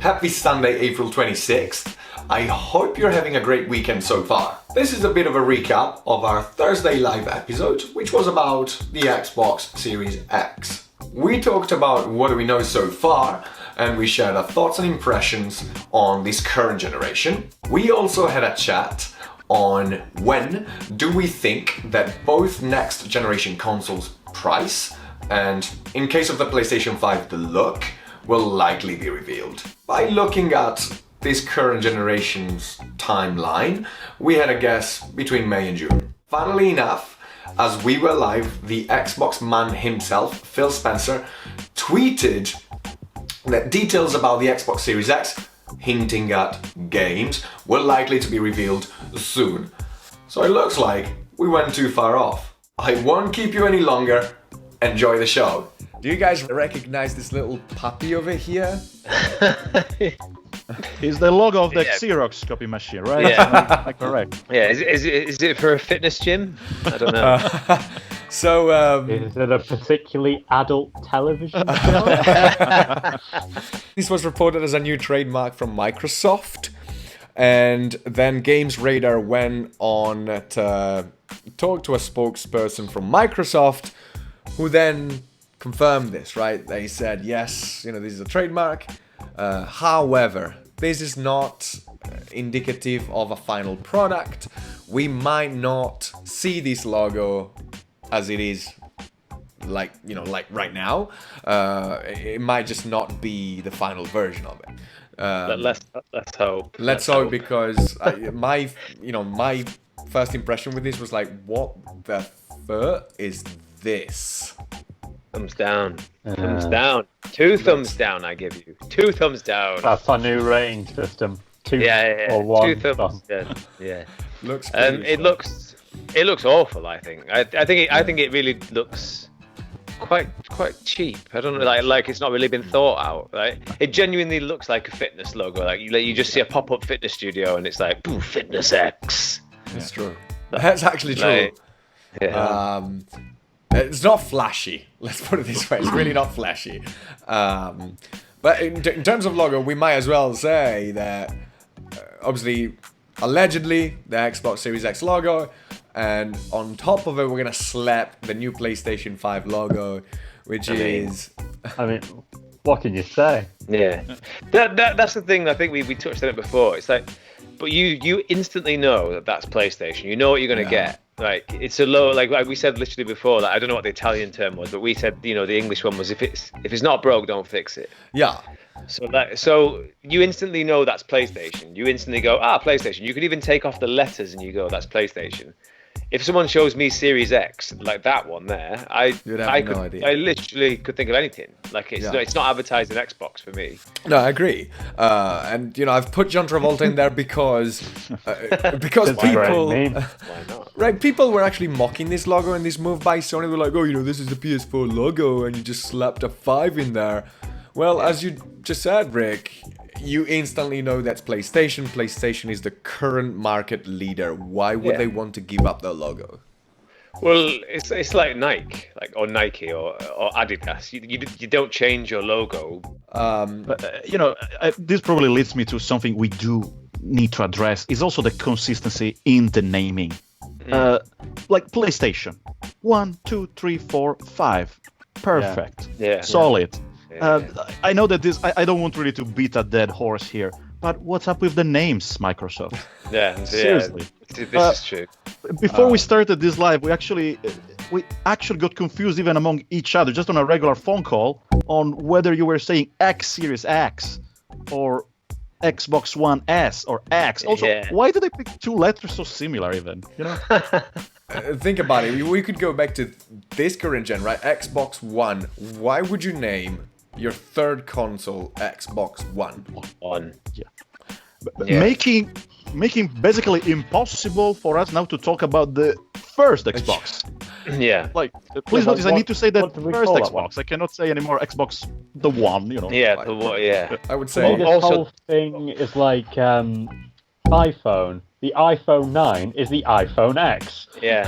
Happy Sunday, April 26th. I hope you're having a great weekend so far. This is a bit of a recap of our Thursday live episode, which was about the Xbox Series X. We talked about what do we know so far, and we shared our thoughts and impressions on this current generation. We also had a chat on when do we think that both next generation consoles' price and, in case of the PlayStation 5, the look will likely be revealed. By looking at this current generation's timeline, we had a guess between May and June. Funnily enough, as we were live, the Xbox man himself, Phil Spencer, tweeted that details about the Xbox Series X, hinting at games, were likely to be revealed soon. So it looks like we went too far off. I won't keep you any longer. Enjoy the show. Do you guys recognize this little puppy over here? It's the logo of the Xerox copy machine, right? Yeah. Correct. Yeah, is it for a fitness gym? I don't know. Is it a particularly adult television show? This was reported as a new trademark from Microsoft, and then Games Radar went on to talk to a spokesperson from Microsoft, who then confirmed this, right? They said, yes, this is a trademark. However, this is not indicative of a final product. We might not see this logo as it is, like right now. It might just not be the final version of it. Let's hope. Let's hope, because my first impression with this was like, what the fuck is this? Thumbs down. Thumbs down. Two thumbs down, I give you. 2 thumbs down. That's our new rating system. Two or 1 2 thumbs down. Yeah. Looks it looks awful, I think. I think it really looks quite cheap. I don't know, like it's not really been thought out, right? It genuinely looks like a fitness logo. Like you just see a pop-up fitness studio and it's like, "Ooh, Fitness X." That's true. That's actually true. It's not flashy. Let's put it this way. It's really not flashy. But in terms of logo, we might as well say that obviously, allegedly, the Xbox Series X logo, and on top of it, we're gonna slap the new PlayStation 5 logo, which is. I mean, what can you say? Yeah, that's the thing. I think we touched on it before. It's like, but you instantly know that that's PlayStation. You know what you're gonna get. Like, it's a low, like we said literally before, that I don't know what the Italian term was, but we said, the English one was, if it's not broke, don't fix it. Yeah. So you instantly know that's PlayStation. You instantly go, PlayStation. You could even take off the letters and you go, that's PlayStation. If someone shows me Series X, like that one there, I literally could think of anything. Like, it's not advertised in Xbox for me. No, I agree. And I've put John Travolta in there because people, Why not? right? People were actually mocking this logo and this move by Sony. They were like, this is the PS4 logo, and you just slapped a 5 in there. Well, as you just said, Rick, you instantly know that's PlayStation. PlayStation is the current market leader. Why would they want to give up their logo? Well, it's like Nike, or Nike or Adidas. You don't change your logo. This probably leads me to something we do need to address. Is also the consistency in the naming. Like PlayStation, 1, 2, 3, 4, 5, perfect, solid. I know that I don't want really to beat a dead horse here, but what's up with the names, Microsoft? Seriously. This is true. Before we started this live, we actually got confused even among each other, just on a regular phone call, on whether you were saying X Series X or Xbox One S or X. Also, why do they pick 2 letters so similar even? Think about it. We could go back to this current gen, right? Xbox One. Why would you name your third console Xbox One? Making basically impossible for us now to talk about the first Xbox. Yeah. Like, please notice, I need to say that first Xbox. I cannot say anymore Xbox the One. Yeah, I would say. This whole thing is like iPhone. The iPhone 9 is the iPhone X. Yeah.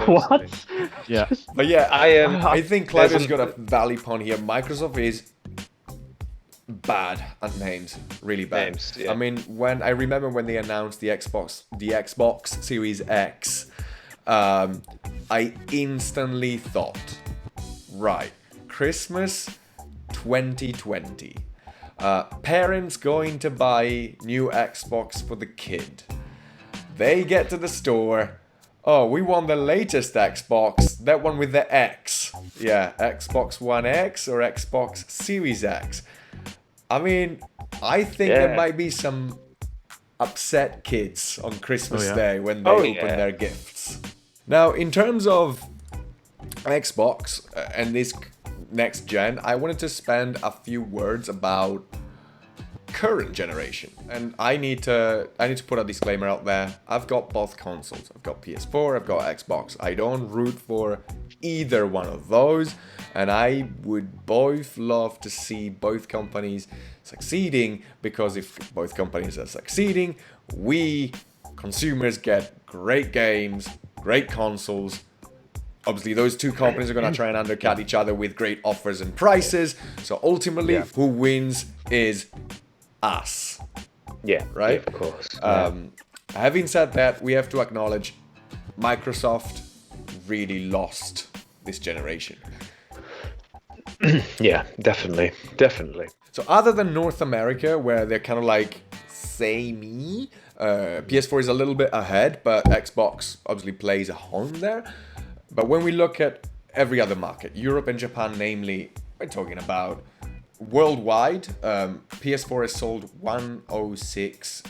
What? Yeah. But yeah, I think Claudio's got a valid point here. Microsoft is bad at names, really bad. Names, yeah. I mean, I remember when they announced the Xbox Series X, I instantly thought, right, Christmas 2020. Parents going to buy new Xbox for the kid. They get to the store. Oh, we want the latest Xbox, that one with the X. Yeah, Xbox One X or Xbox Series X. I mean, I think there might be some upset kids on Christmas Day when they open their gifts. Now, in terms of Xbox and this next gen, I wanted to spend a few words about current generation, and I need to put a disclaimer out there. I've got both consoles. I've got PS4, I've got Xbox. I don't root for either one of those, and I would both love to see both companies succeeding, because if both companies are succeeding, we consumers get great games, great consoles. Obviously, those two companies are going to try and undercut each other with great offers and prices. So ultimately, who wins is us. Yeah, right? Yeah, of course. Having said that, we have to acknowledge Microsoft really lost this generation. Yeah, definitely. So other than North America, where they're kind of like samey, PS4 is a little bit ahead, but Xbox obviously plays a home there. But when we look at every other market, Europe and Japan namely, we're talking about worldwide, PS4 has sold 106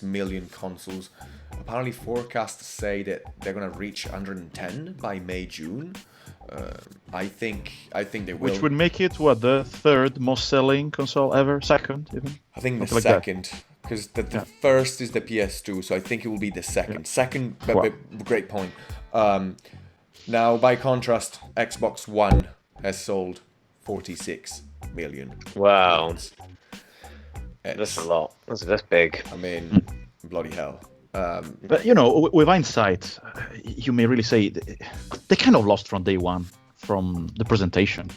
million consoles. Apparently forecasts say that they're going to reach 110 by May, June. I think they will. Which would make it, what, the third most selling console ever? Second, even? I think the Something like second. Because the first is the PS2, so I think it will be the second. Second, but great point. Now, by contrast, Xbox One has sold 46 million. Wow. That's a lot. That's big. I mean, bloody hell. But, with hindsight, you may really say they kind of lost from day one, from the presentation.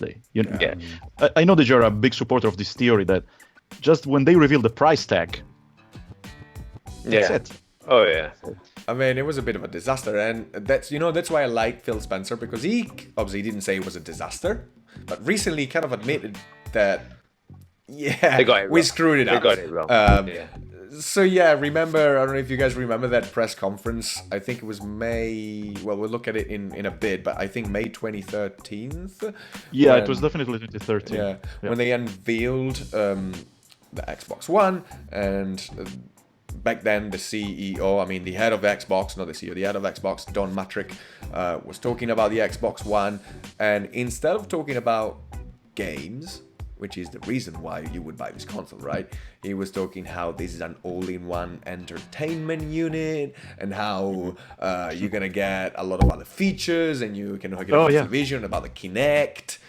I know that you're a big supporter of this theory that just when they reveal the price tag, that's it. Oh, yeah. I mean, it was a bit of a disaster, and that's why I like Phil Spencer, because he obviously didn't say it was a disaster, but recently kind of admitted that, we screwed it up. They got it wrong. So I don't know if you guys remember that press conference. I think it was May. Well, we'll look at it in a bit, but I think May 2013. Yeah, it was definitely 2013. Yeah, when they unveiled the Xbox One, and back then the CEO, the head of Xbox, not the CEO, the head of Xbox, Don Matrick, was talking about the Xbox One, and instead of talking about games, which is the reason why you would buy this console, right? He was talking how this is an all-in-one entertainment unit, and how you're gonna get a lot of other features, and you can get a television, about the Kinect.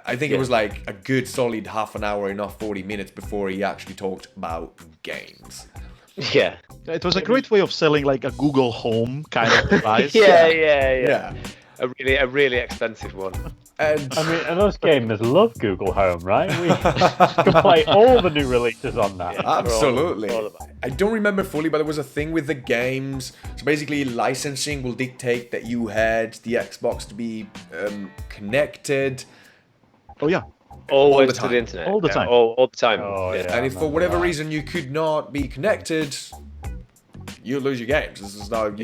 I think it was like a good solid half an hour, not 40 minutes, before he actually talked about games. Yeah. It was a great way of selling like a Google Home kind of device. Yeah. A really expensive one. And and us gamers love Google Home, right? We can play all the new releases on that. Yeah, absolutely. I don't remember fully, but there was a thing with the games. So basically, licensing will dictate that you had the Xbox to be connected. Oh, yeah. Always to the internet. All the time. All the time. Oh, yeah. And if for whatever reason you could not be connected, you lose your games. This is not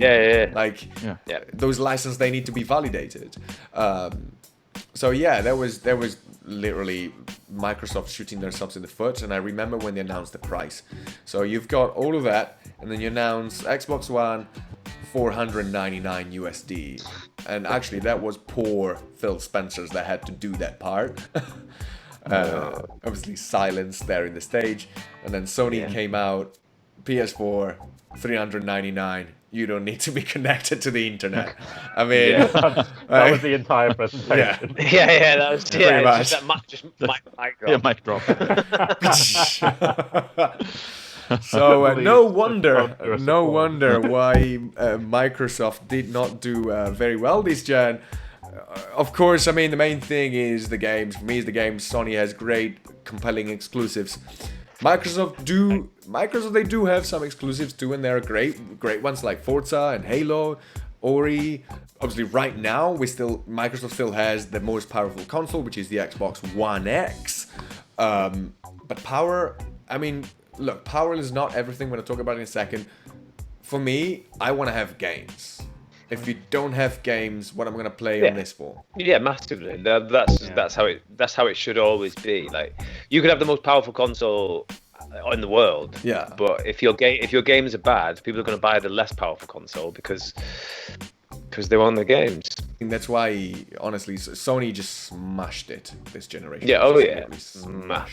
those licenses, they need to be validated. There was literally Microsoft shooting themselves in the foot. And I remember when they announced the price. So you've got all of that, and then you announce Xbox One, $499 USD. And actually, that was poor Phil Spencer's that had to do that part. Obviously, silence there in the stage. And then Sony came out, PS4, $399. You don't need to be connected to the internet. I mean, that was the entire presentation. Yeah, that was pretty much. Just mic drop. Yeah, mic drop. So no wonder why Microsoft did not do very well this gen. Of course, the main thing is the games. For me, is the games. Sony has great compelling exclusives. Microsoft, they do have some exclusives too, and they're great ones like Forza and Halo, Ori. Obviously, right now, Microsoft still has the most powerful console, which is the Xbox One X. But power, I mean, look, power is not everything. When I talk about it in a second. For me, I want to have games. If you don't have games, what am I going to play on this for? Yeah, massively. That's how it should always be. Like, you could have the most powerful console in the world. Yeah. But if your games are bad, people are going to buy the less powerful console because they want the games. And that's why, honestly, Sony just smashed it this generation. Yeah. Oh yeah.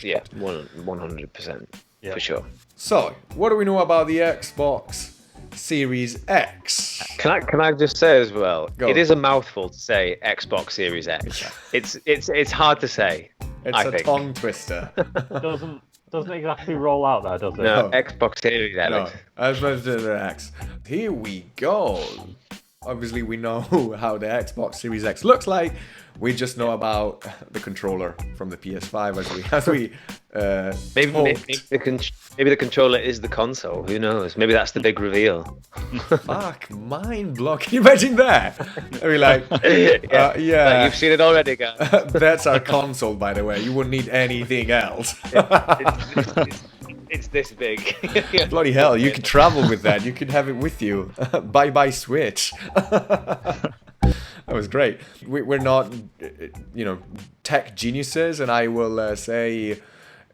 Yeah. 100%. Yeah. For sure. So, what do we know about the Xbox Series X? Can I just say as well? Go. It is a mouthful to say Xbox Series X. It's hard to say. It's a tongue twister. Doesn't exactly roll out there, does it? No, Xbox Series X. No, Xbox X. Here we go. Obviously, we know how the Xbox Series X looks like. We just know about the controller from the PS5 as we maybe the controller is the console. Who knows? Maybe that's the big reveal. Fuck, mind blow. Can you imagine that? I'd be like, yeah. Like, you've seen it already, guys. That's our console, by the way. You wouldn't need anything else. It's this big. Bloody hell, you could travel with that. You could have it with you. Bye-bye Switch. That was great. We're not, tech geniuses, and I will say...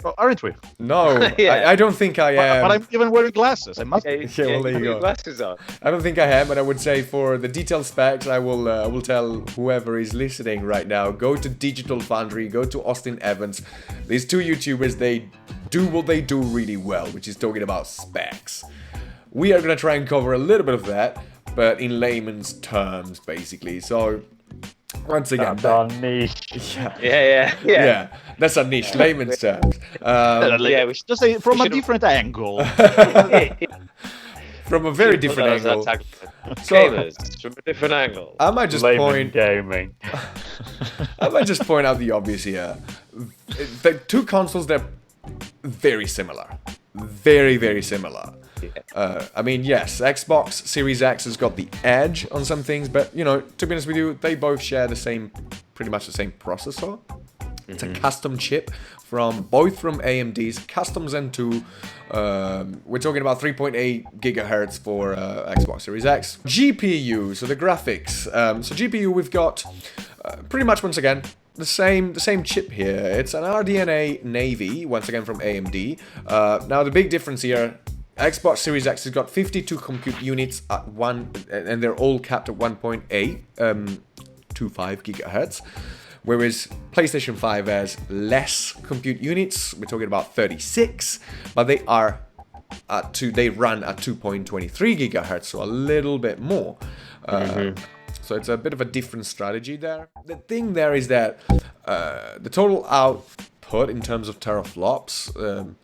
Well, aren't we? No, I don't think I am. But I'm even wearing glasses. I must. Yeah, well, there you go. Glasses on. I don't think I am, but I would say for the detailed specs, I will tell whoever is listening right now, go to Digital Foundry, go to Austin Evans. These two YouTubers, they do what they do really well, which is talking about specs. We are going to try and cover a little bit of that, but in layman's terms, basically. So, once again, that's our niche. Yeah. That's our niche, layman's terms. We should just say from a different angle. From a very different angle. Gamers, from a different angle. I might just gaming. I might just point out the obvious here. The two consoles, they're very similar. Very, very similar. I mean, yes, Xbox Series X has got the edge on some things, but, to be honest with you, they both share pretty much the same processor. It's a custom chip from AMD's Custom Zen 2. We're talking about 3.8 gigahertz for Xbox Series X. GPU, so the graphics. So GPU, we've got pretty much, once again, the same chip here. It's an RDNA Navy, once again from AMD. Now, the big difference here, Xbox Series X has got 52 compute units at and they're all capped at 1.825 gigahertz. Whereas PlayStation 5 has less compute units. We're talking about 36, but they run at 2.23 gigahertz, so a little bit more. So it's a bit of a different strategy there. The thing there is that the total output in terms of teraflops,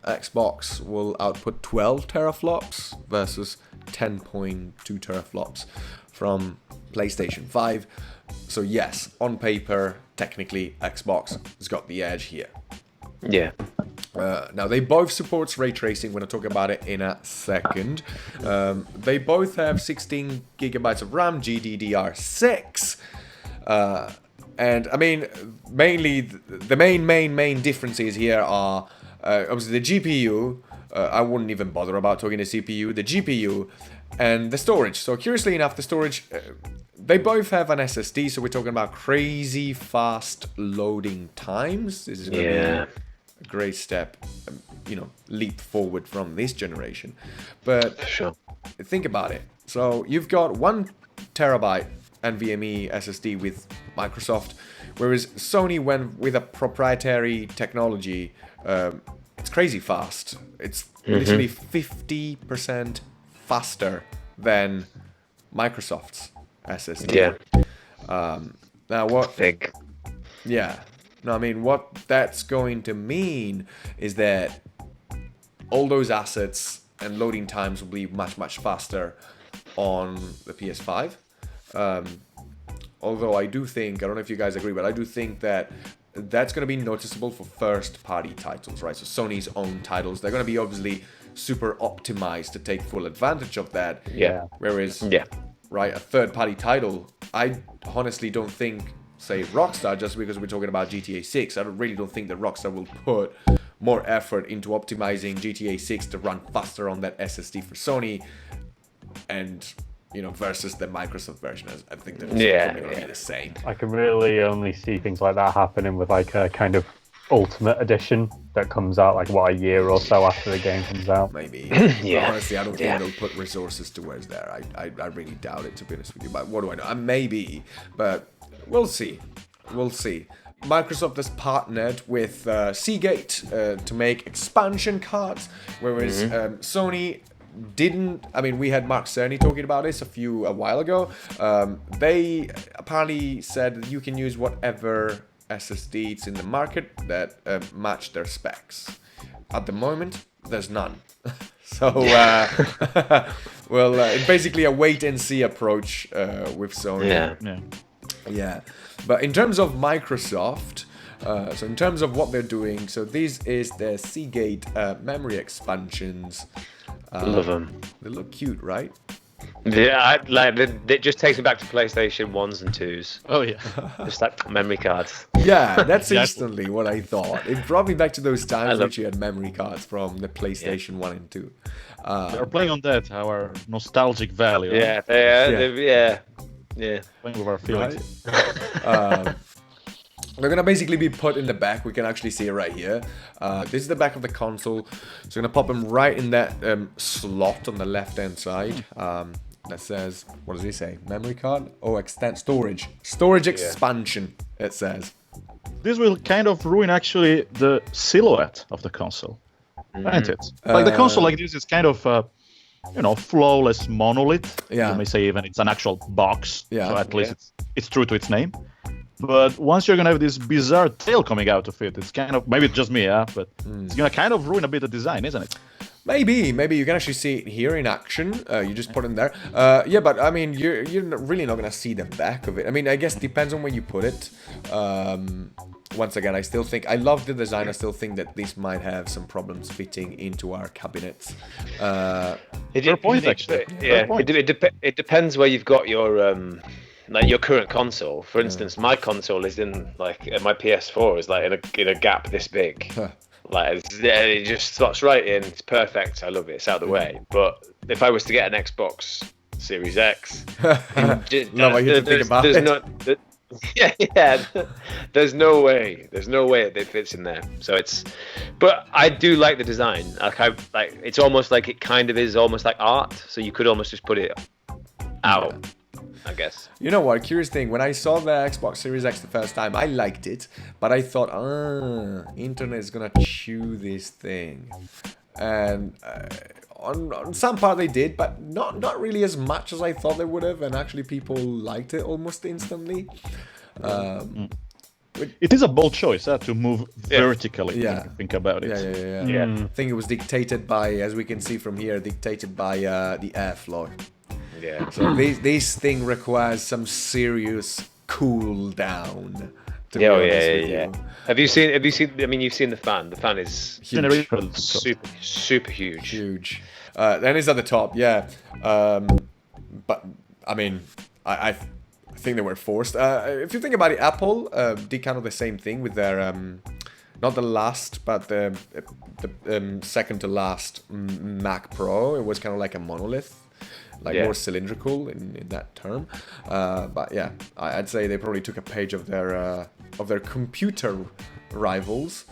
Xbox will output 12 teraflops versus 10.2 teraflops from PlayStation 5. So yes, on paper, technically, Xbox has got the edge here. Yeah. Now, they both support ray tracing. When I talk about it in a second. They both have 16 gigabytes of RAM, GDDR6. And, I mean, mainly, the main differences here are, obviously, the GPU. I wouldn't even bother about talking the CPU. The GPU and the storage. So, curiously enough, the storage... they both have an SSD, so we're talking about crazy fast loading times. This is going to be a great step, leap forward from this generation. But think about it. So you've got 1 terabyte NVMe SSD with Microsoft, whereas Sony went with a proprietary technology. It's crazy fast. It's literally 50% faster than Microsoft's SSD. Now what? Big. Yeah. No, I mean, what that's going to mean is that all those assets and loading times will be much, much faster on the PS5. Although I do think, I don't know if you guys agree, but I do think that that's going to be noticeable for first-party titles, right? So Sony's own titles, they're going to be obviously super optimized to take full advantage of that. Yeah. Whereas, Yeah. right, a third-party title, I honestly don't think, say, Rockstar, just because we're talking about GTA 6, I really don't think that Rockstar will put more effort into optimizing GTA 6 to run faster on that SSD for Sony, and versus the Microsoft version. I think that it's probably going to be the same. I can really only see things like that happening with like a kind of Ultimate Edition that comes out like a year or so after the game comes out. Maybe. Yeah. But honestly, I don't think they'll put resources towards there. I really doubt it, to be honest with you. But what do I know? Maybe, but we'll see. We'll see. Microsoft has partnered with Seagate to make expansion cards, whereas Sony didn't. I mean, we had Mark Cerny talking about this a while ago. They apparently said that you can use whatever SSDs in the market that match their specs. At the moment, there's none. So, well, it's basically a wait-and-see approach with Sony. Yeah. But in terms of Microsoft, so in terms of what they're doing, so this is the Seagate memory expansions. Love them. They look cute, right? Yeah, it just takes me back to PlayStation 1s and 2s. Oh yeah. Just like memory cards. Yeah, that's instantly what I thought. It brought me back to those times which you had memory cards from the PlayStation 1 and 2. They're playing on that, our nostalgic value. Right? Yeah. Playing with our feelings. Right? They're going to basically be put in the back. We can actually see it right here. This is the back of the console. So we're going to pop them right in that slot on the left-hand side. That says, what does it say? Memory card? Oh, extend storage. Storage expansion, it says. This will kind of ruin, actually, the silhouette of the console. Isn't it? Like, the console like this is kind of... flawless monolith. Yeah. You may say even it's an actual box. Yeah. So at least it's true to its name. But once you're gonna have this bizarre tail coming out of it, it's kind of, maybe it's just me, but it's gonna kind of ruin a bit the design, isn't it? Maybe you can actually see it here in action. You just put it in there. Yeah, but I mean, you're really not gonna see the back of it. I mean, I guess it depends on where you put it. Once again, I still think I love the design. I still think that this might have some problems fitting into our cabinets. Fair point, actually. Yeah, it depends where you've got your like your current console. For instance, my console is in like my PS4 is like in a gap this big. Like it just slots right in. It's perfect. I love it. It's out of the way. But if I was to get an Xbox Series X, love how you have to think about it. There's no way it fits in there. So but I do like the design. Like it's almost like it kind of is almost like art. So you could almost just put it out, I guess. You know what? Curious thing. When I saw the Xbox Series X the first time, I liked it, but I thought, internet is gonna chew this thing, and on some part they did, but not really as much as I thought they would have, and actually people liked it almost instantly. It is a bold choice to move vertically. Yeah. When you think about it. Yeah. I think it was dictated by, as we can see from here, the airflow. Yeah. So this thing requires some serious cool down. Yeah. Have you seen? I mean, you've seen the fan. The fan is Huge. super huge. Huge. Then it's at the top, yeah. But I mean, I think they were forced. If you think about it, Apple did kind of the same thing with their not the last, but the second to last Mac Pro. It was kind of like a monolith. More cylindrical in that term, but yeah, I'd say they probably took a page of their computer rivals.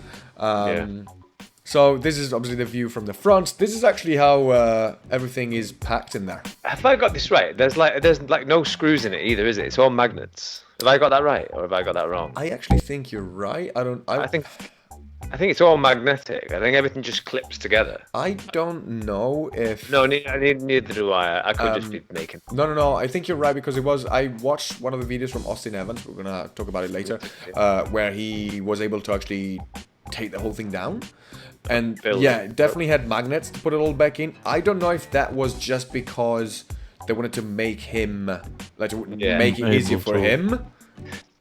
So this is obviously the view from the front. This is actually how everything is packed in there. Have I got this right? There's no screws in it either, is it? It's all magnets. Have I got that right, or have I got that wrong? I actually think you're right. I think it's all magnetic. I think everything just clips together. I don't know if... No, neither do I. I could just be making... No. I think you're right, because I watched one of the videos from Austin Evans, we're going to talk about it later, where he was able to actually take the whole thing down. And it definitely had magnets to put it all back in. I don't know if that was just because they wanted to make him... make it easier for him.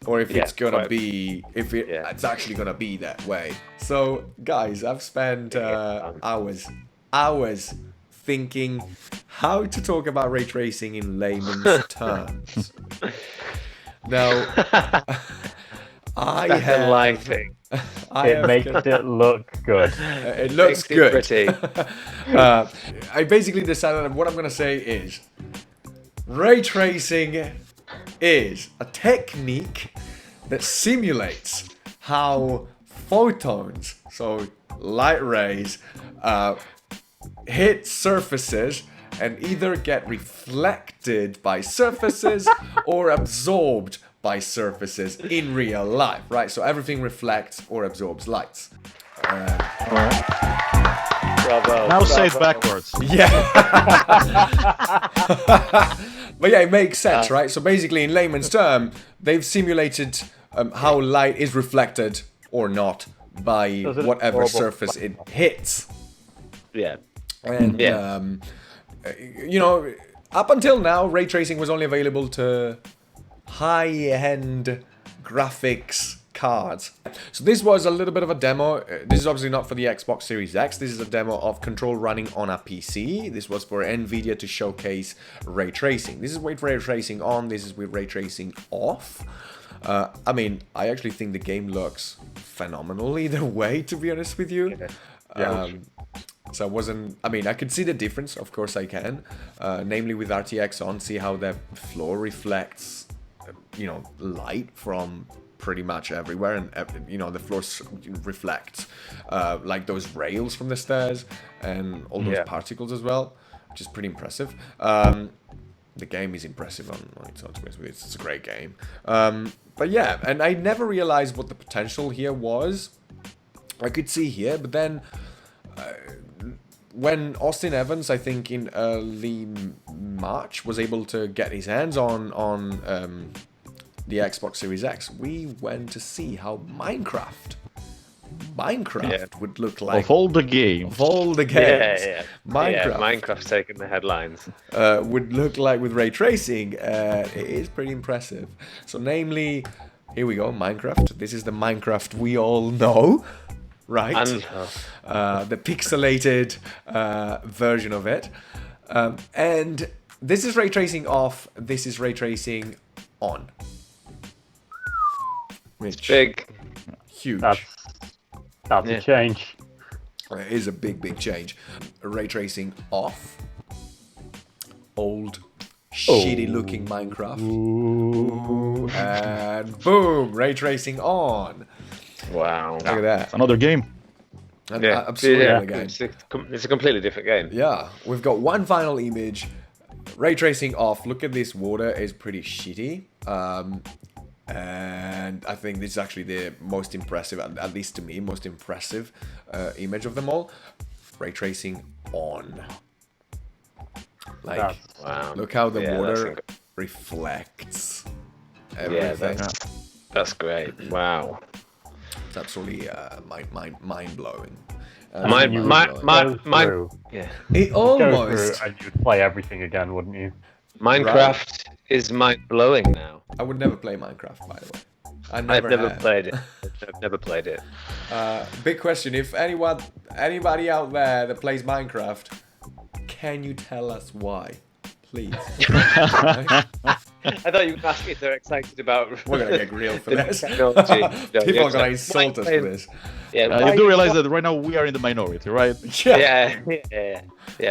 or if it's gonna quite- be, if it's actually gonna be that way. So, guys, I've spent hours thinking how to talk about ray tracing in layman's terms. Now, That's a line thing. It makes it look good. It looks Makes it good. pretty. I basically decided that what I'm gonna say is ray tracing is a technique that simulates how photons, so light rays, hit surfaces and either get reflected by surfaces or absorbed by surfaces in real life, right? So everything reflects or absorbs lights. Bravo. Now say it backwards. Yeah. But yeah, it makes sense, right? So basically, in layman's term, they've simulated how light is reflected or not by whatever surface it hits. Yeah. And, you know, up until now, ray tracing was only available to high-end graphics cards. So this was a little bit of a demo. This is obviously not for the Xbox Series X. This is a demo of Control running on a PC. This was for NVIDIA to showcase ray tracing. This is with ray tracing on. This is with ray tracing off. I mean, I actually think the game looks phenomenal either way, to be honest with you. So I mean, I could see the difference, of course I can. Namely with RTX on, see how the floor reflects, you know, light from pretty much everywhere, and you know, the floor reflects like those rails from the stairs and all those particles as well, which is pretty impressive. The game is impressive on its own. It's a great game. But yeah, and I never realized what the potential here was. I could see here, but then when Austin Evans, I think in early March, was able to get his hands on the Xbox Series X, we went to see how Minecraft would look like. Of all the games. Of all the games. Minecraft's taking the headlines. Would look like with ray tracing. It is pretty impressive. So namely, here we go, Minecraft. This is the Minecraft we all know, right? The pixelated version of it. And this is ray tracing off, this is ray tracing on. Which, Big. huge. That's a change. It is a big change. Ray tracing off. Old, shitty looking Minecraft. Ooh. And boom, ray tracing on. Wow. Look at that. Another game. Absolutely another game. It's a completely different game. Yeah, we've got one final image. Ray tracing off. Look at this water, is pretty shitty. And I think this is actually the most impressive, at least to me, most impressive image of them all. Ray tracing on. Like, wow. Look how the water reflects everything. That's great. Wow. It's absolutely mind blowing. Yeah. It almost. And you'd play everything again, wouldn't you? Minecraft is mind blowing now. I would never play Minecraft, by the way. I've never played it. I've never played it. Big question: if anybody out there that plays Minecraft, can you tell us why, please? I thought you were asking if they're excited about. We're gonna get grilled for this. Technology. People are gonna insult us for this. Yeah, You do realize that right now we are in the minority, right? Yeah.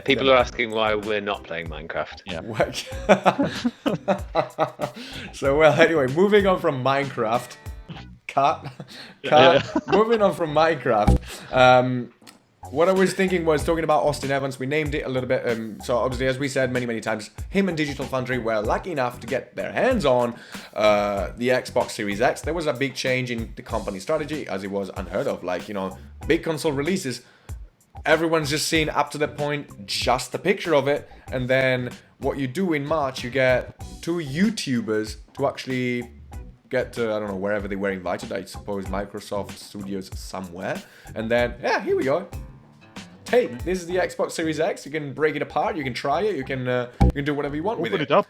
People are asking why we're not playing Minecraft. Yeah. So well, anyway, moving on from Minecraft. Moving on from Minecraft. What I was thinking was talking about Austin Evans. We named it a little bit. So obviously, as we said many times, him and Digital Foundry were lucky enough to get their hands on the Xbox Series X. There was a big change in the company strategy, as it was unheard of. Like, you know, big console releases, everyone's just seen up to that point just a picture of it, and then what you do in March, you get two YouTubers to actually get to, I don't know, wherever they were invited, I suppose Microsoft Studios somewhere, and then, yeah, here we go. Hey, this is the Xbox Series X. You can break it apart. You can try it. You can do whatever you want with Open it. it up.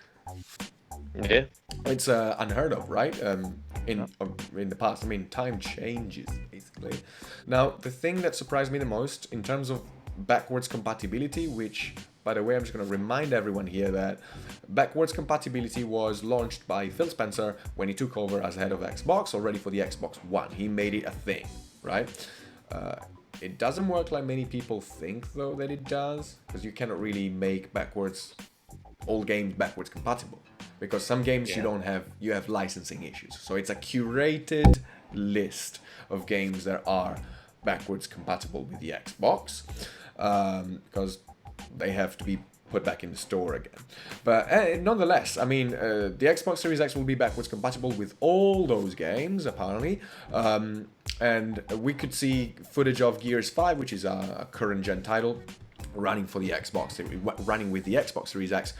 Yeah. It's unheard of, right? in the past. I mean, time changes basically. Now, the thing that surprised me the most in terms of backwards compatibility, which, by the way, I'm just going to remind everyone here that backwards compatibility was launched by Phil Spencer when he took over as head of Xbox, already for the Xbox One. He made it a thing, right? It doesn't work like many people think, though, that it does, because you cannot really make all games backwards compatible, because some games you have licensing issues. So it's a curated list of games that are backwards compatible with the Xbox, because they have to be put back in the store again. But nonetheless, I mean, the Xbox Series X will be backwards compatible with all those games, apparently. And we could see footage of Gears 5, which is a current gen title, running for the Xbox, running with the Xbox Series X.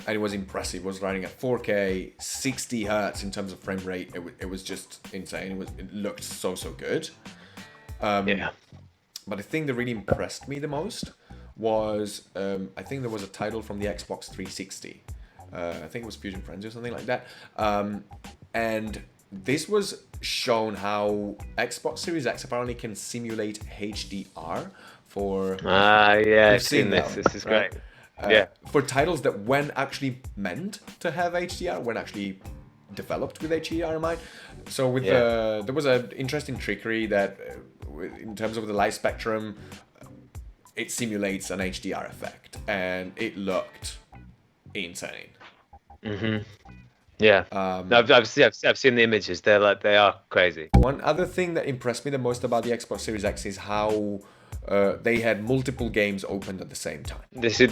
And it was impressive. It was running at 4K, 60 hertz in terms of frame rate. It was just insane. It looked so good. But the thing that really impressed me the most was, I think there was a title from the Xbox 360. I think it was Fusion Frenzy or something like that. And this was shown how Xbox Series X apparently can simulate HDR for... I've seen this. This is right? Great. For titles that weren't actually meant to have HDR, weren't actually developed with HDR in mind. So with there was an interesting trickery that, in terms of the light spectrum, it simulates an HDR effect, and it looked insane. Yeah, I've seen the images. They are crazy. One other thing that impressed me the most about the Xbox Series X is how they had multiple games opened at the same time. This is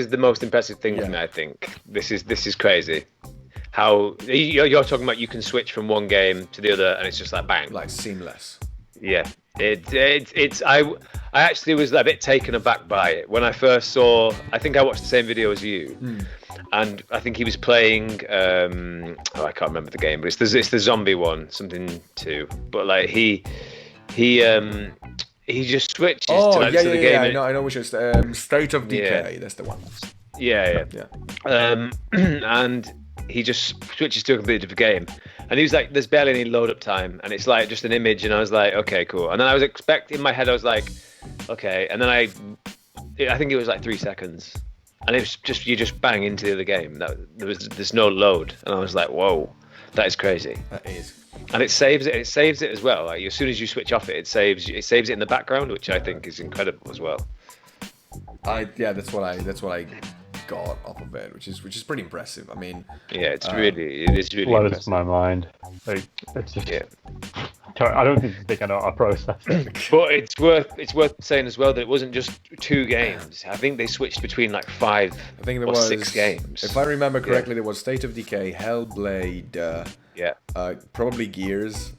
the most impressive thing for me. I think this is crazy. How you're talking about, you can switch from one game to the other, and it's just like bang, like seamless. Yeah, I actually was a bit taken aback by it when I first saw. I think I watched the same video as you, and I think he was playing. I can't remember the game, but it's the zombie one, something 2. But like he just switches to the game. I know which is State of Decay. That's the one. Yeah. And he just switches to a completely different game, and he was like, "There's barely any load up time, and it's like just an image." And I was like, "Okay, cool." And then I was in my head, I was like, "Okay," and then I think it was like 3 seconds, and it was just you just bang into the other game. There's no load, and I was like, "Whoa, that is crazy." That is. And it saves it as well. Like as soon as you switch off it saves it in the background, which I think is incredible as well. That's what I got off of it, which is pretty impressive. I mean, it is really blows my mind. Like, it's just, I don't think I know how to process it. But it's worth saying as well that it wasn't just 2 games. I think they switched between like 5 or 6 games. If I remember correctly, there was State of Decay, Hellblade, probably Gears.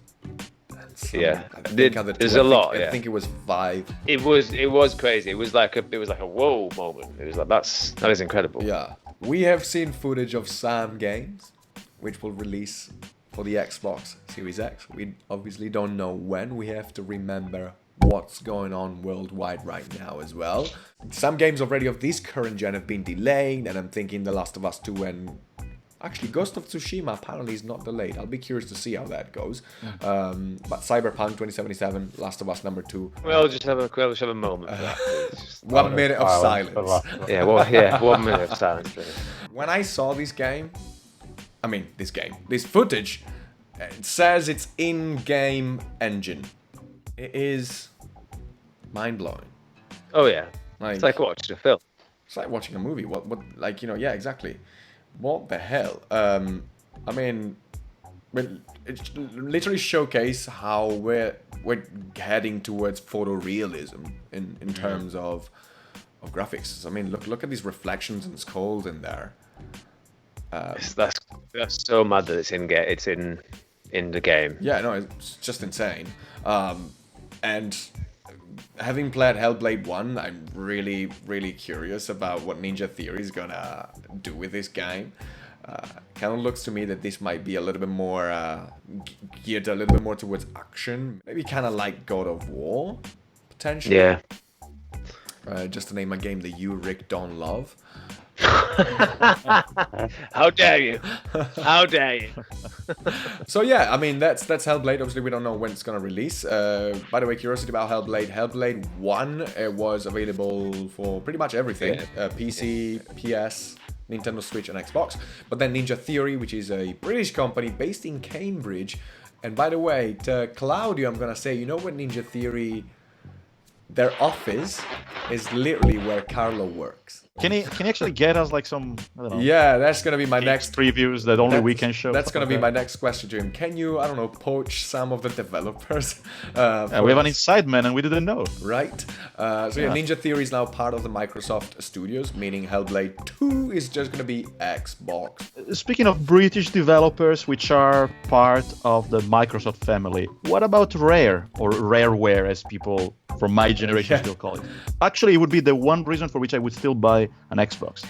There's a lot. I think it was 5. It was crazy. It was like a whoa moment. It was like that is incredible. Yeah, we have seen footage of some games which will release for the Xbox Series X. We obviously don't know when. We have to remember what's going on worldwide right now as well. Some games already of this current gen have been delayed, and I'm thinking The Last of Us 2 and actually Ghost of Tsushima apparently is not delayed. I'll be curious to see how that goes. But Cyberpunk 2077, Last of Us number 2. We'll just have a moment. 1 minute of silence. 1 minute of silence. Please. When I saw this footage, it says it's in-game engine. It is mind-blowing. Oh yeah, it's like watching a film. It's like watching a movie. What? Like, exactly. What the hell? I mean, it literally showcase how we're heading towards photorealism in terms of graphics. I mean, look at these reflections and skulls in there. That's so mad that it's in the game. Yeah, no, it's just insane. And having played Hellblade 1, I'm really, really curious about what Ninja Theory is gonna do with this game. Kind of looks to me that this might be a little bit more geared a little bit more towards action. Maybe kind of like God of War, potentially. Yeah. Just to name a game that you, Rick, don't love. How dare you? How dare you? So yeah, I mean that's Hellblade. Obviously, we don't know when it's gonna release. By the way, curiosity about Hellblade. Hellblade 1 was available for pretty much everything: PC, PS, Nintendo Switch, and Xbox. But then Ninja Theory, which is a British company based in Cambridge. And by the way, to Claudio, I'm gonna say, you know what Ninja Theory? Their office is literally where Carlo works. Can he actually get us like some, I don't know, Yeah, that's gonna be my next previews that only we can show? That's gonna be my next question to him. Can you, I don't know, poach some of the developers? We have an inside man and we didn't know. Right. Ninja Theory is now part of the Microsoft Studios, meaning Hellblade 2 is just gonna be Xbox. Speaking of British developers which are part of the Microsoft family, what about Rare, or Rareware as people from my generation still call it? Actually, it would be the one reason for which I would still buy an Xbox.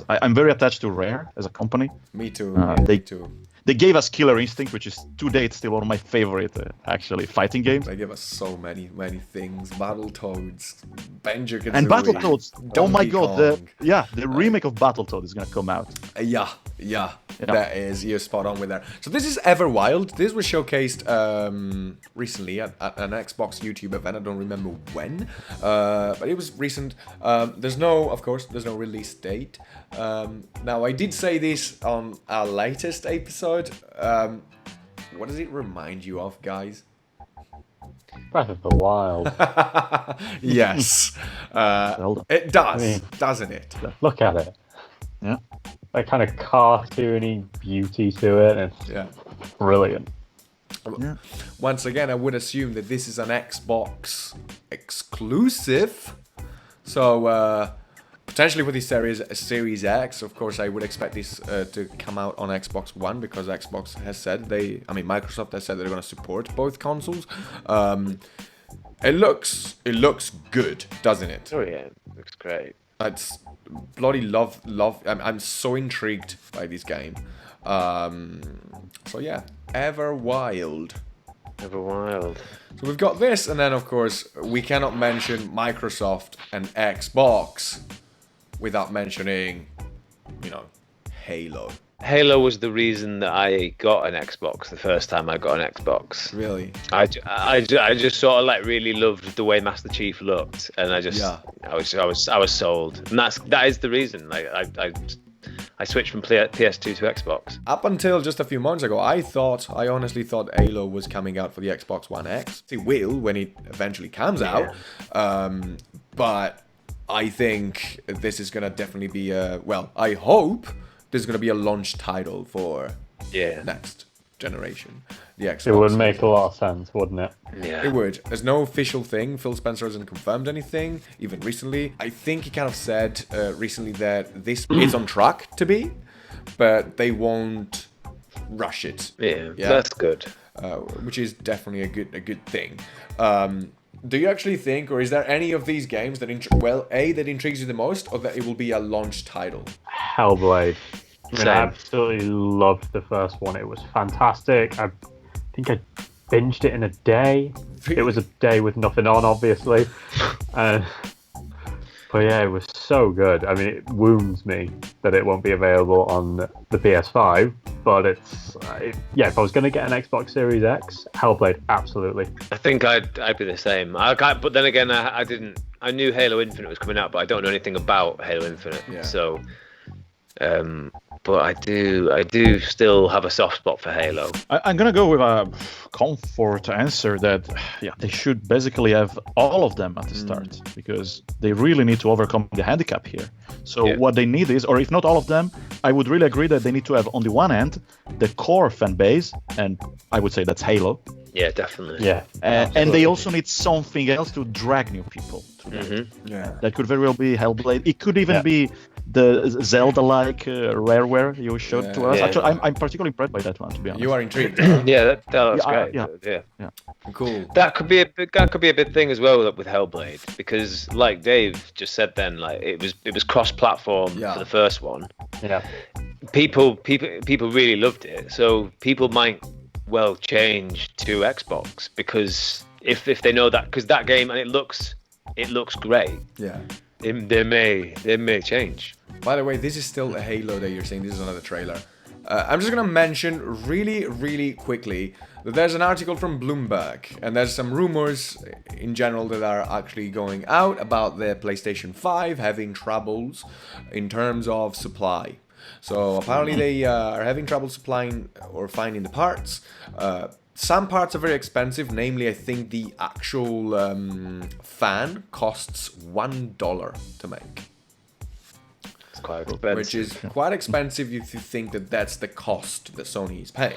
I'm very attached to Rare as a company. Me too. Me too. They gave us Killer Instinct, which is to date still one of my favorite actually fighting games. They gave us so many things. Battletoads, Banjo-Kazooie, and Battletoads. Oh my god, Kong. the remake of Battletoads is gonna come out. Yeah. That is, you're spot on with that. So this is Everwild. This was showcased recently at an Xbox YouTube event. I don't remember when, but it was recent. There's no release date. Now I did say this on our latest episode. What does it remind you of, guys? Breath of the Wild. Yes, it does, doesn't it? Look at it. Yeah. That kind of cartoony beauty to it. It's brilliant. Yeah. Once again, I would assume that this is an Xbox exclusive. So potentially for the Series X, of course, I would expect this to come out on Xbox One because Xbox has said Microsoft has said they're going to support both consoles. It looks good, doesn't it? Oh yeah, looks great. It's bloody love. I'm so intrigued by this game. So yeah, Everwild. Everwild. So we've got this, and then of course we cannot mention Microsoft and Xbox without mentioning, Halo. Halo was the reason that I got an Xbox the first time I got an Xbox. Really? I just sort of like really loved the way Master Chief looked, and I was sold, and that is the reason. Like I switched from PS2 to Xbox. Up until just a few months ago, I honestly thought Halo was coming out for the Xbox One X. It will when it eventually comes out, but I think this is gonna definitely be I hope this is going to be a launch title for next generation, the Xbox. It would make a lot of sense, wouldn't it? Yeah. It would. There's no official thing. Phil Spencer hasn't confirmed anything, even recently. I think he kind of said recently that this is on track to be, but they won't rush it. Yeah, that's good. Which is definitely a good thing. Do you actually think, or is there any of these games that that intrigues you the most, or that it will be a launch title? Hellblade. I absolutely loved the first one. It was fantastic. I think I binged it in a day. It was a day with nothing on, obviously. But yeah, it was so good. I mean, it wounds me that it won't be available on the PS5. But if I was going to get an Xbox Series X, Hellblade, absolutely. I think I'd be the same. But then again, I didn't. I knew Halo Infinite was coming out, but I don't know anything about Halo Infinite. Yeah. So, but I do still have a soft spot for Halo. I'm gonna go with a comfort answer that they should basically have all of them at the start because they really need to overcome the handicap here. So what they need is, or if not all of them, I would really agree that they need to have on the one hand the core fan base, and I would say that's Halo. Yeah, definitely. Yeah, and they also need something else to drag new people to that. Yeah, that could very well be Hellblade. It could even be the Zelda-like Rareware you showed to us. Yeah. Actually, I'm particularly impressed by that one, to be honest. You are intrigued. That's great. Yeah. Cool. That could be a big thing as well with Hellblade, because like Dave just said, then like it was cross-platform for the first one. Yeah. People really loved it, so people might well change to Xbox because if they know that, because that game, and it looks great. Yeah. They may change. by the way, this is still a Halo that you're seeing. This is another trailer. I'm just gonna mention really quickly that there's an article from Bloomberg, and there's some rumors in general that are actually going out about the PlayStation 5 having troubles in terms of supply. So apparently they are having trouble supplying or finding the parts. Some parts are very expensive, namely I think the actual fan costs $1 to make. Quite expensive. Which is quite expensive if you think that that's the cost that Sony is paying.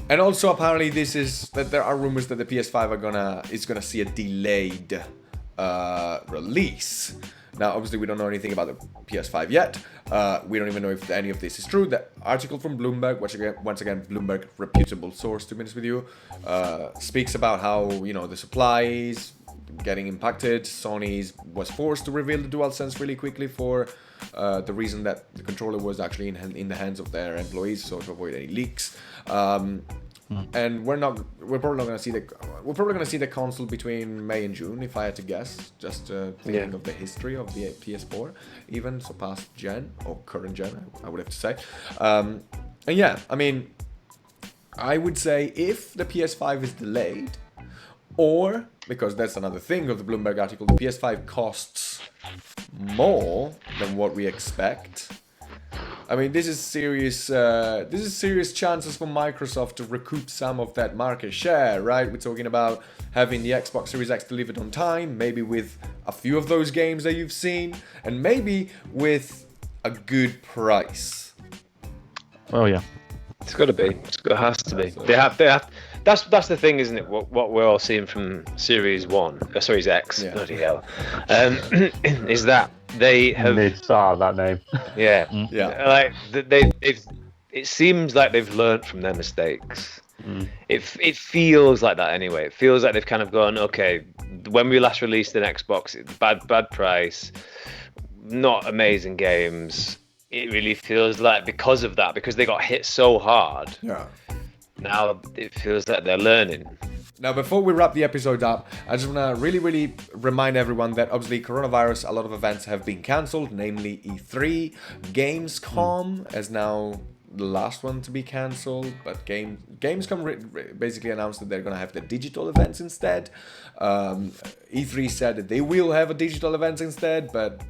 And also apparently there are rumors that the PS5 is gonna see a delayed release. Now obviously we don't know anything about the PS5 yet. We don't even know if any of this is true. The article from Bloomberg, once again Bloomberg, reputable source, to be honest with you, speaks about how the supplies getting impacted. Sony was forced to reveal the DualSense really quickly for the reason that the controller was actually in the hands of their employees, so to avoid any leaks. And we're probably gonna see the console between May and June, if I had to guess. Just thinking of the history of the PS4, even so past gen or current gen, I would have to say. And yeah, I mean, I would say if the PS5 is delayed, or, because that's another thing of the Bloomberg article, the PS5 costs more than what we expect. I mean, this is serious chances for Microsoft to recoup some of that market share, right? We're talking about having the Xbox Series X delivered on time, maybe with a few of those games that you've seen, and maybe with a good price. Oh yeah. It's got to be. It has to be. They have. That's the thing, isn't it? What we're all seeing from Series X. Yeah. Bloody hell. Is that they have. That name. Yeah. Yeah. Like it seems like they've learnt from their mistakes. It feels like that anyway. It feels like they've kind of gone, okay, when we last released an Xbox, bad price, not amazing games. It really feels like because of that, because they got hit so hard. Yeah. Now it feels like they're learning. Now, before we wrap the episode up, I just want to really remind everyone that obviously coronavirus, a lot of events have been cancelled, namely E3, Gamescom as now the last one to be cancelled, but Gamescom basically announced that they're going to have the digital events instead. E3 said that they will have a digital events instead, but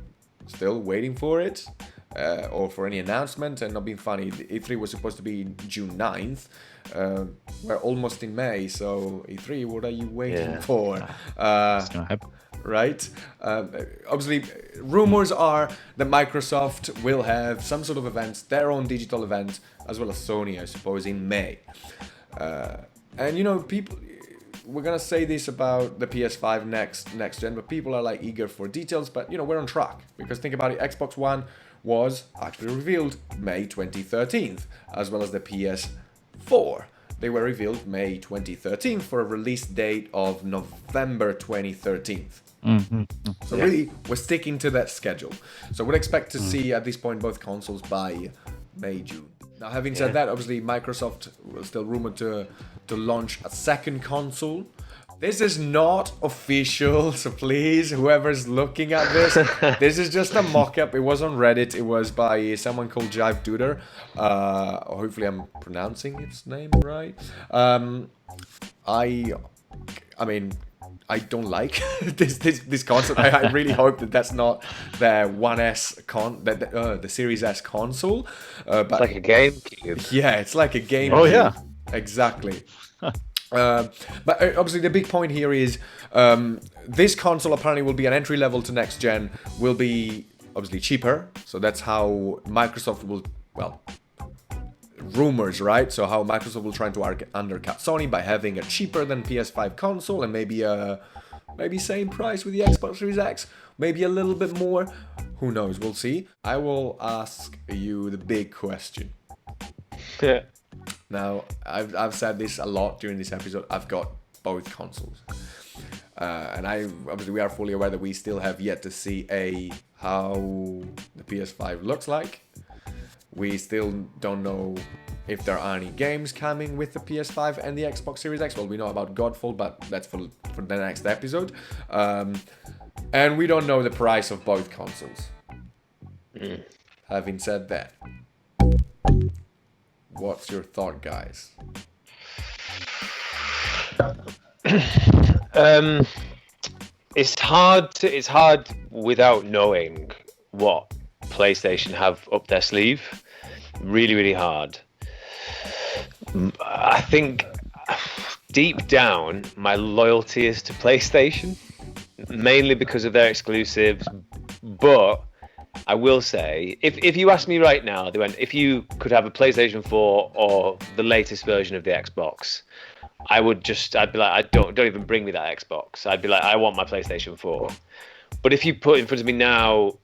still waiting for it. Or for any announcement, and not being funny, the E3 was supposed to be June 9th. We're almost in May, so E3, what are you waiting for? It's gonna happen. Right? Obviously, rumors are that Microsoft will have some sort of events, their own digital event, as well as Sony, I suppose, in May. And people, we're gonna say this about the PS5 next gen, but people are like eager for details. But we're on track, because think about it, Xbox One was actually revealed May 2013, as well as the PS4. They were revealed May 2013 for a release date of November 2013. So really, we're sticking to that schedule. So we'd expect to see at this point both consoles by May, June. Now, having said that, obviously Microsoft was still rumored to launch a second console. This is not official, so please, whoever's looking at this is just a mock-up. It was on Reddit. It was by someone called Jive Duder. Hopefully I'm pronouncing its name right. I mean, I don't like this concept. I really hope that that's not the 1S the Series S console. But It's like a GameCube. yeah, it's like a game. Oh yeah, exactly. But obviously the big point here is this console apparently will be an entry level to next gen, will be obviously cheaper. So that's how Microsoft will, rumors, right? So how Microsoft will try to undercut Sony by having a cheaper than PS5 console, and maybe same price with the Xbox Series X, maybe a little bit more. Who knows? We'll see. I will ask you the big question. Yeah. Now, I've said this a lot during this episode. I've got both consoles, and obviously we are fully aware that we still have yet to see how the PS5 looks like. We still don't know if there are any games coming with the PS5 and the Xbox Series X. Well, we know about Godfall, but that's for the next episode. And we don't know the price of both consoles. Having said that, what's your thought, guys? It's hard without knowing what PlayStation have up their sleeve. Really, really hard. I think deep down, my loyalty is to PlayStation, mainly because of their exclusives. But I will say, if you ask me right now, if you could have a PlayStation 4 or the latest version of the Xbox, I'd be like, don't even bring me that Xbox. I'd be like, I want my PlayStation 4. But if you put in front of me now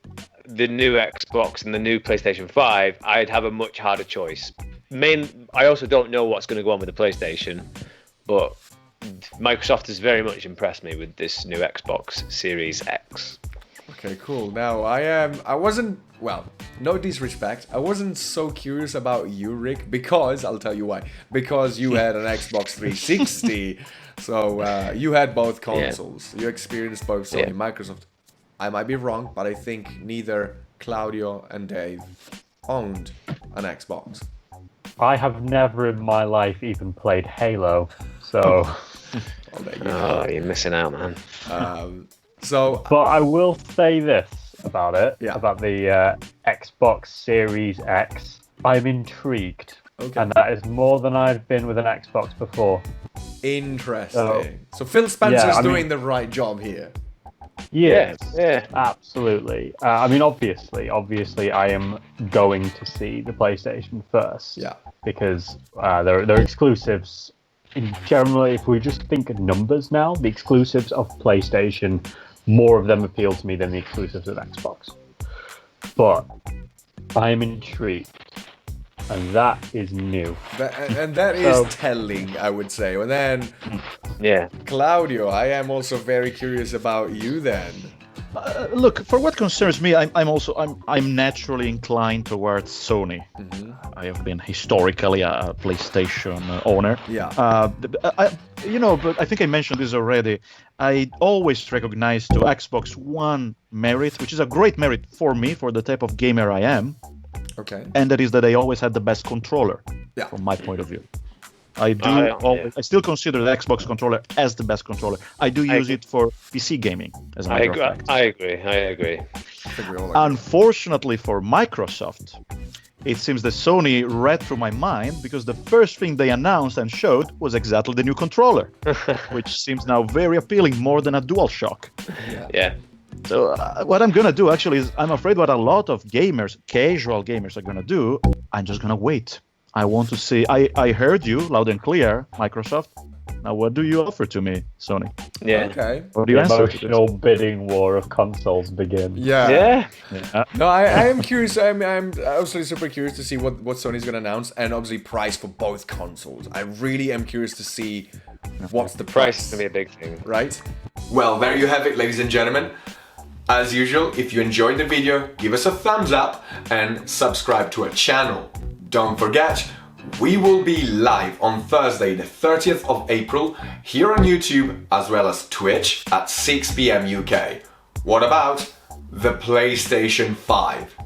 the new Xbox and the new PlayStation 5, I'd have a much harder choice. I also don't know what's going to go on with the PlayStation, but Microsoft has very much impressed me with this new Xbox Series X. Okay, cool. Now, I wasn't, well, no disrespect, I wasn't so curious about you, Rick, because, I'll tell you why. Because you had an Xbox 360, so you had both consoles. You experienced both Sony and Microsoft. I might be wrong, but I think neither Claudio and Dave owned an Xbox. I have never in my life even played Halo, so... You're missing out, man. But I will say this about it, about the Xbox Series X. I'm intrigued, and that is more than I've been with an Xbox before. Interesting. So Phil Spencer's doing the right job here. Yes, absolutely. I mean, obviously, I am going to see the PlayStation first. Yeah. Because they're exclusives. In general, if we just think of numbers now, the exclusives of PlayStation, more of them appeal to me than the exclusives of Xbox. But I'm intrigued, and that is new. That is telling, I would say. And then, Claudio, I am also very curious about you then. Look, for what concerns me, I'm naturally inclined towards Sony. Mm-hmm. I have been historically a PlayStation owner. Yeah. But I think I mentioned this already. I always recognize to Xbox one merit, which is a great merit for me, for the type of gamer I am. Okay. And that is that I always had the best controller. Yeah. From my point of view. I still consider the Xbox controller as the best controller. I do use it for PC gaming, as a matter of fact. I agree. Unfortunately for Microsoft, it seems that Sony read through my mind, because the first thing they announced and showed was exactly the new controller, which seems now very appealing, more than a DualShock. Yeah. So what I'm going to do, actually, is I'm afraid what a lot of gamers, casual gamers, are going to do, I'm just going to wait. I want to see. I heard you loud and clear, Microsoft. Now, what do you offer to me, Sony? Yeah. Okay. What do you answer to this? Emotional bidding war of consoles begin. Yeah. No, I am curious. I'm obviously super curious to see what Sony's going to announce, and obviously price for both consoles. I really am curious to see what's the price. Price is going to be a big thing. Right? Well, there you have it, ladies and gentlemen. As usual, if you enjoyed the video, give us a thumbs up and subscribe to our channel. Don't forget, we will be live on Thursday, the 30th of April, here on YouTube as well as Twitch at 6 p.m. UK. What about the PlayStation 5?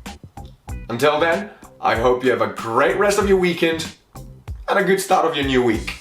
Until then, I hope you have a great rest of your weekend and a good start of your new week.